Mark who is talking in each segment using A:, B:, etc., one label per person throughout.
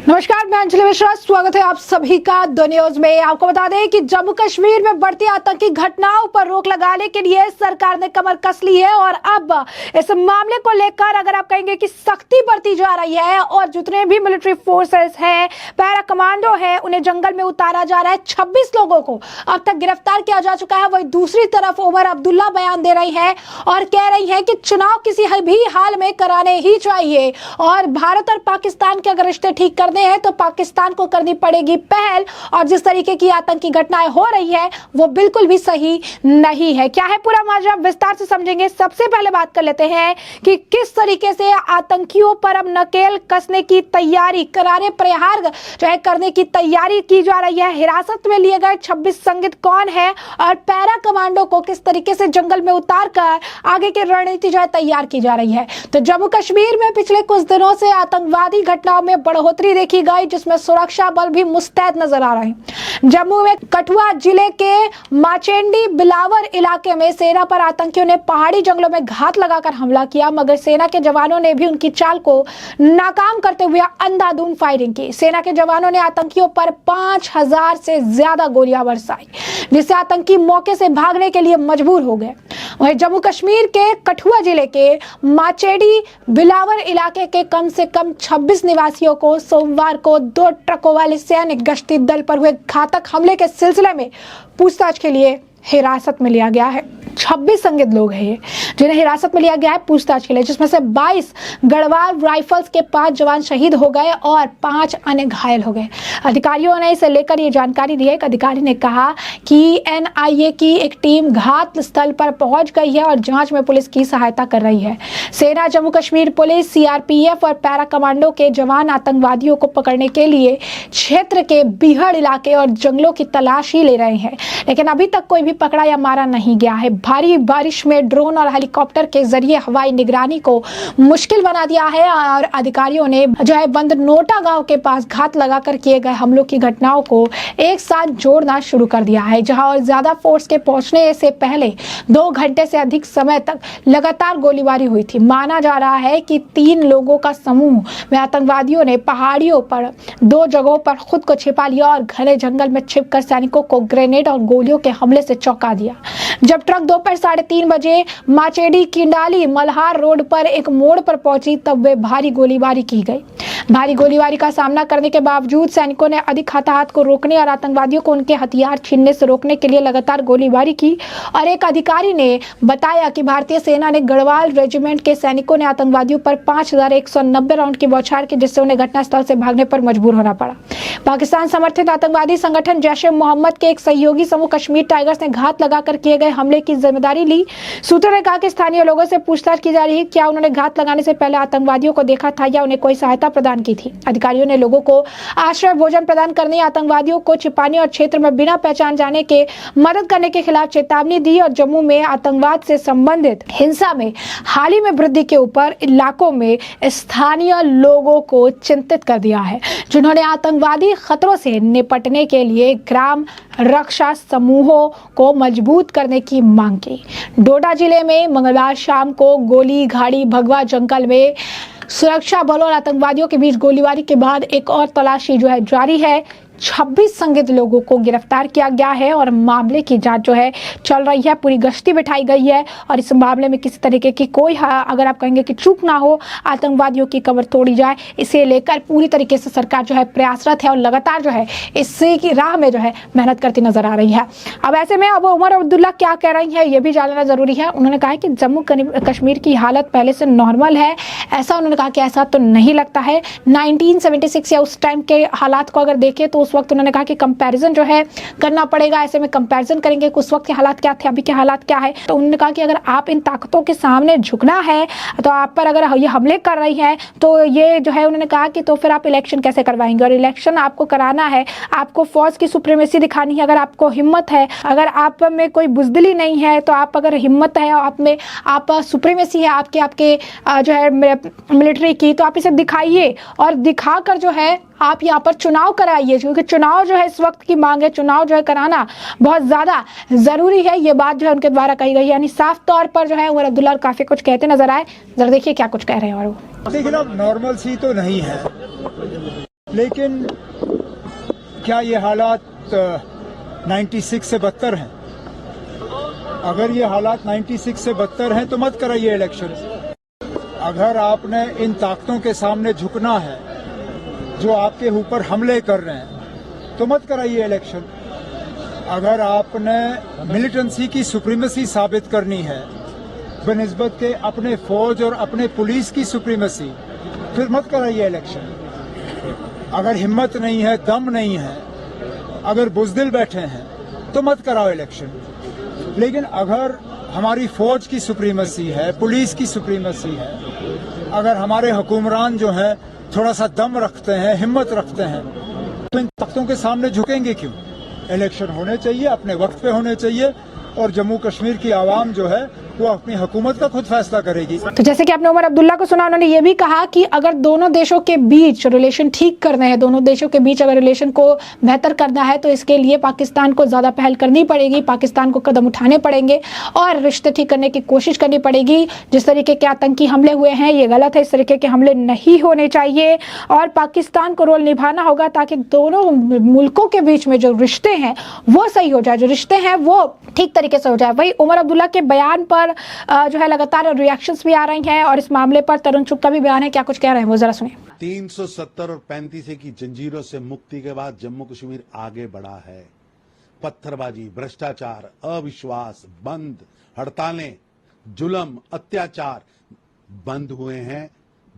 A: नमस्कार, मैं अंजलि मिश्रा। स्वागत है आप सभी का द न्यूज में। आपको बता दें कि जम्मू कश्मीर में बढ़ती आतंकी घटनाओं पर रोक लगाने के लिए सरकार ने कमर कस ली है और अब इस मामले को लेकर अगर आप कहेंगे कि सख्ती बढ़ती जा रही है और जितने भी मिलिट्री फोर्सेस हैं, पैरा कमांडो है, उन्हें जंगल में उतारा जा रहा है। 26 लोगों को अब तक गिरफ्तार किया जा चुका है। वही दूसरी तरफ उमर अब्दुल्ला बयान दे रही है और कह रही है कि चुनाव किसी भी हाल में कराने ही चाहिए और भारत और पाकिस्तान के अगर रिश्ते ठीक करने हैं तो पाकिस्तान को करनी पड़ेगी पहल। और जिस तरीके की आतंकी घटनाएं हो रही है वो बिल्कुल भी सही नहीं है। क्या है पूरा मामला, विस्तार से समझेंगे। सबसे पहले बात कर लेते हैं कि किस तरीके से आतंकियों पर अब नकेल कसने की तैयारी, करारे प्रहार जो है करने की तैयारी की जा रही है। हिरासत में लिए गए 26 संदिग्ध कौन है और पैरा कमांडो को किस तरीके से जंगल में उतार कर आगे की रणनीति जो है तैयार की जा रही है। तो जम्मू कश्मीर में पिछले कुछ दिनों से आतंकवादी घटनाओं में बढ़ोतरी देखी गई, जिसमें सुरक्षा बल भी मुस्तैद नजर आ रहे हैं। जम्मू में कठुआ जिले के माचेंडी बिलावर इलाके में सेना पर आतंकियों ने पहाड़ी जंगलों में घात लगाकर हमला किया, मगर सेना के जवानों ने भी उनकी चाल को नाकाम करते हुए अंधाधुंध फायरिंग की। सेना के जवानों ने आतंकियों पर 5000 से ज्यादा गोलियां बरसाई, जिससे आतंकी मौके से भागने के लिए मजबूर हो गए। वहीं जम्मू कश्मीर के कठुआ जिले के माचेडी बिलावर इलाके के कम से कम 26 निवासियों को सोमवार को 2 ट्रकों वाले सैनिक गश्ती दल पर हुए घातक हमले के सिलसिले में पूछताछ के लिए हिरासत में लिया गया है। 26 संदिग्ध लोग हैं जिन्हें हिरासत में लिया गया है पूछताछ के लिए, जिसमें से 22 गढ़वाल राइफल्स के 5 जवान शहीद हो गए और 5 अन्य घायल हो गए। अधिकारियों ने इसे लेकर ये जानकारी दी है। एक अधिकारी ने कहा कि एनआईए की एक टीम घात स्थल पर पहुंच गई है और जांच में पुलिस की सहायता कर रही है। सेना, जम्मू कश्मीर पुलिस, सीआरपीएफ और पैरा कमांडो के जवान आतंकवादियों को पकड़ने के लिए क्षेत्र के बीहड़ इलाके और जंगलों की तलाशी ले रहे हैं, लेकिन अभी तक कोई भी पकड़ा या मारा नहीं गया है। भारी बारिश में ड्रोन और हेलीकॉप्टर के जरिए हवाई निगरानी को मुश्किल बना दिया है और अधिकारियों ने जो है बंद नोटा गांव के पास घात लगाकर किए गए हमलों की घटनाओं को एक साथ जोड़ना शुरू कर दिया है, जहां और ज्यादा फोर्स के पहुंचने से पहले 2 घंटे से अधिक समय तक लगातार गोलीबारी हुई थी। माना जा रहा है कि 3 लोगों का समूह में आतंकवादियों ने पहाड़ियों पर 2 जगहों पर खुद को छिपा लिया और घने जंगल में छिपकर सैनिकों को ग्रेनेड और गोलियों के हमले से चौंका दिया। जब ट्रक दोपहर 3:30 बजे माचेडी किंडाली मल्हार रोड पर एक मोड़ पर पहुंची तब वे भारी गोलीबारी की गई। भारी गोलीबारी का सामना करने के बावजूद सैनिकों ने अधिक हताहत को रोकने और आतंकवादियों को उनके हथियार छीनने से रोकने के लिए लगातार गोलीबारी की। और एक अधिकारी ने बताया कि भारतीय सेना ने गढ़वाल रेजिमेंट के सैनिकों ने आतंकवादियों पर 5190 राउंड की बौछार की, जिससे उन्हें घटनास्थल से भागने पर मजबूर होना पड़ा। पाकिस्तान समर्थित आतंकवादी संगठन जैश ए मोहम्मद के एक सहयोगी समूह कश्मीर टाइगर्स ने घात लगाकर किए गए हमले की जिम्मेदारी ली। सूत्रों ने कहा कि स्थानीय लोगों से पूछताछ की जा रही है, क्या उन्होंने घात लगाने से पहले आतंकवादियों को देखा था या उन्हें कोई सहायता प्रदान की थी। अधिकारियों ने लोगों को आश्रय, भोजन प्रदान करने, आतंकवादियों को छिपाने और क्षेत्र में बिना पहचान जाने के मदद करने के खिलाफ चेतावनी दी और जम्मू में आतंकवाद से संबंधित हिंसा में हाल ही में वृद्धि के ऊपर इलाकों में स्थानीय लोगों को चिंतित कर दिया है, जिन्होंने आतंकवादी खतरों से निपटने के लिए ग्राम रक्षा समूहों को मजबूत करने की मांग की। डोडा जिले में मंगलवार शाम को गोली घाड़ी भगवा जंगल में सुरक्षा बलों और आतंकवादियों के बीच गोलीबारी के बाद एक और तलाशी जो है जारी है। 26 संदिग्ध लोगों को गिरफ्तार किया गया है और मामले की जांच जो है चल रही है। पूरी गश्ती बिठाई गई है और इस मामले में किसी तरीके की कोई अगर आप कहेंगे कि चूक ना हो, आतंकवादियों की कमर तोड़ी जाए, इसे लेकर पूरी तरीके से सरकार जो है प्रयासरत है और लगातार जो है इसी की राह में जो है मेहनत करती नजर आ रही है। अब ऐसे में अब उमर अब्दुल्ला क्या कह रही है ये भी जानना जरूरी है। उन्होंने कहा कि जम्मू कश्मीर की हालत पहले से नॉर्मल है। ऐसा उन्होंने कहा कि ऐसा तो नहीं लगता है। 1976 या उस टाइम के हालात को अगर देखें तो उस वक्त उन्होंने कहा कि कंपैरिजन जो है करना पड़ेगा। ऐसे में कंपैरिजन करेंगे कि उस वक्त के हालात क्या थे, अभी के हालात क्या है। तो उन्होंने कहा कि अगर आप इन ताकतों के सामने झुकना है तो आप पर अगर ये हमले कर रही है तो ये जो है उन्होंने कहा कि तो फिर आप इलेक्शन कैसे करवाएंगे। और इलेक्शन आपको कराना है, आपको फौज की सुप्रीमेसी दिखानी है। अगर आपको हिम्मत है, अगर आप में कोई बुजदिली नहीं है, तो आप अगर हिम्मत है आप में, आप सुप्रीमेसी है आपके जो है मिलिट्री की, तो आप इसे दिखाइए और दिखाकर जो है आप यहाँ पर चुनाव कराइए, क्योंकि चुनाव जो है इस वक्त की मांग है। चुनाव जो है कराना बहुत ज्यादा जरूरी है। ये बात जो है उनके द्वारा कही गई है। यानी साफ तौर पर जो है उमर अब्दुल्ला काफी कुछ कहते नजर आए। जरा देखिए क्या कुछ कह रहे हैं। और वो
B: खिलाफ नॉर्मल सी तो नहीं है, लेकिन क्या ये हालात 96 से बदतर हैं? अगर ये हालात 96 से बदतर हैं तो मत कराइए इलेक्शन। अगर आपने इन ताकतों के सामने झुकना है जो आपके ऊपर हमले कर रहे हैं तो मत कराइए इलेक्शन। अगर आपने मिलिटेंसी की सुप्रीमेसी साबित करनी है बनिस्बत के अपने फौज और अपने पुलिस की सुप्रीमेसी, फिर मत कराइए इलेक्शन। अगर हिम्मत नहीं है, दम नहीं है, अगर बुजदिल बैठे हैं तो मत कराओ इलेक्शन। लेकिन अगर हमारी फौज की सुप्रीमेसी है, पुलिस की सुप्रीमेसी है, अगर हमारे हुक्मरान जो हैं थोड़ा सा दम रखते हैं, हिम्मत रखते हैं, तो इन तख्तों के सामने झुकेंगे क्यों? इलेक्शन होने चाहिए, अपने वक्त पे होने चाहिए, और जम्मू कश्मीर की आवाम जो है वो अपनी हुकूमत का खुद फैसला करेगी।
A: तो जैसे कि आपने उमर अब्दुल्ला को सुना, उन्होंने ये भी कहा कि अगर दोनों देशों के बीच रिलेशन ठीक करने हैं, दोनों देशों के बीच अगर रिलेशन को बेहतर करना है तो इसके लिए पाकिस्तान को ज़्यादा पहल करनी पड़ेगी, पाकिस्तान को कदम उठाने पड़ेंगे और रिश्ते ठीक करने की कोशिश करनी पड़ेगी। जिस तरीके के आतंकी हमले हुए हैं ये गलत है, इस तरीके के हमले नहीं होने चाहिए और पाकिस्तान को रोल निभाना होगा ताकि दोनों मुल्कों के बीच में जो रिश्ते हैं वो सही हो जाए, जो रिश्ते हैं वो ठीक तरीके से हो जाए। वही उमर अब्दुल्ला के बयान पर जो है लगातार रिएक्शंस भी आ रही हैं और इस मामले पर तरुण चुग का भी बयान है, क्या कुछ कह रहे हैं वो जरा सुनिए।
C: 370 और 35 की जंजीरों से मुक्ति के बाद जम्मू कश्मीर आगे बढ़ा है। पत्थरबाजी, भ्रष्टाचार, अविश्वास बंद, हड़तालें, जुल्म, अत्याचार बंद हुए हैं।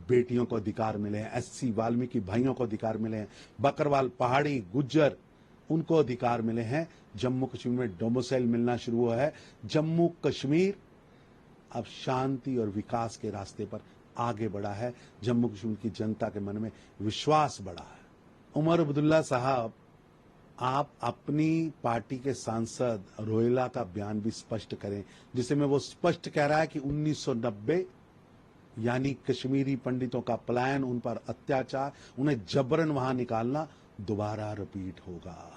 C: बेटियों को अधिकार मिले हैं, एससी वाल्मीकि भाइयों को अधिकार मिले हैं, बकरवाल, पहाड़ी, गुज्जर, उनको अधिकार मिले हैं। जम्मू कश्मीर में डोमिसाइल मिलना शुरू हुआ है। जम्मू कश्मीर अब शांति और विकास के रास्ते पर आगे बढ़ा है। जम्मू कश्मीर की जनता के मन में विश्वास बढ़ा है। उमर अब्दुल्ला साहब, आप अपनी पार्टी के सांसद रोहिला का बयान भी स्पष्ट करें, जिसमें वो स्पष्ट कह रहा है कि 1990 यानी कश्मीरी पंडितों का पलायन, उन पर अत्याचार, उन्हें जबरन वहां निकालना दोबारा रिपीट होगा।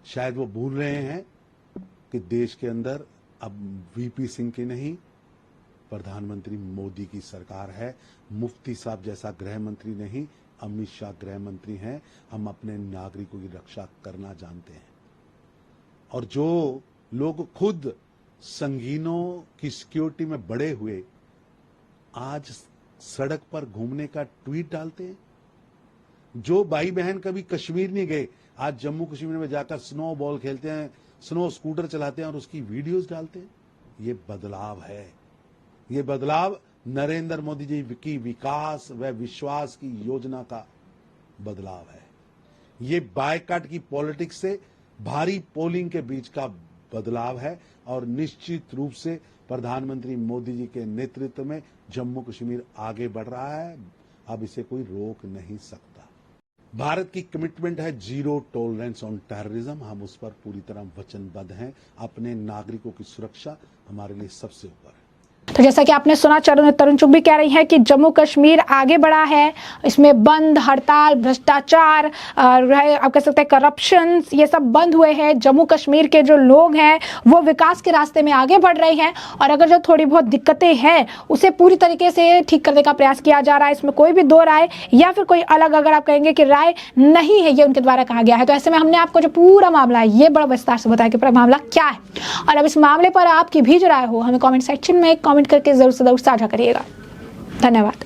C: शायद वो भूल रहे हैं कि देश के अंदर अब वीपी सिंह की नहीं, प्रधानमंत्री मोदी की सरकार है। मुफ्ती साहब जैसा गृह मंत्री नहीं, अमित शाह गृह मंत्री हैं। हम अपने नागरिकों की रक्षा करना जानते हैं। और जो लोग खुद संगीनों की सिक्योरिटी में बड़े हुए आज सड़क पर घूमने का ट्वीट डालते हैं, जो भाई बहन कभी कश्मीर नहीं गए आज जम्मू कश्मीर में जाकर स्नो बॉल खेलते हैं, स्नो स्कूटर चलाते हैं और उसकी वीडियोस डालते हैं, ये बदलाव है। ये बदलाव नरेंद्र मोदी जी की विकास व विश्वास की योजना का बदलाव है। ये बायकॉट की पॉलिटिक्स से भारी पोलिंग के बीच का बदलाव है और निश्चित रूप से प्रधानमंत्री मोदी जी के नेतृत्व में जम्मू कश्मीर आगे बढ़ रहा है। अब इसे कोई रोक नहीं सकता। भारत की कमिटमेंट है जीरो टॉलरेंस ऑन टेररिज्म। हम उस पर पूरी तरह वचनबद्ध हैं। अपने नागरिकों की सुरक्षा हमारे लिए सबसे ऊपर है।
A: तो जैसा कि आपने सुना, तरुण चुग भी कह रही हैं कि जम्मू कश्मीर आगे बढ़ा है, इसमें बंद, हड़ताल, भ्रष्टाचार, आप कह सकते हैं करप्शन, ये सब बंद हुए हैं। जम्मू कश्मीर के जो लोग हैं वो विकास के रास्ते में आगे बढ़ रहे हैं और अगर जो थोड़ी बहुत दिक्कतें हैं उसे पूरी तरीके से ठीक करने का प्रयास किया जा रहा है। इसमें कोई भी दो राय या फिर कोई अलग अगर आप कहेंगे कि राय नहीं है, ये उनके द्वारा कहा गया है। तो ऐसे में हमने आपको जो पूरा मामला है ये बड़ा विस्तार से बताया कि पूरा मामला क्या है। और अब इस मामले पर आपकी भी जो राय हो हमें कॉमेंट सेक्शन में कमेंट करके जरूर से जरूर साझा करिएगा। धन्यवाद।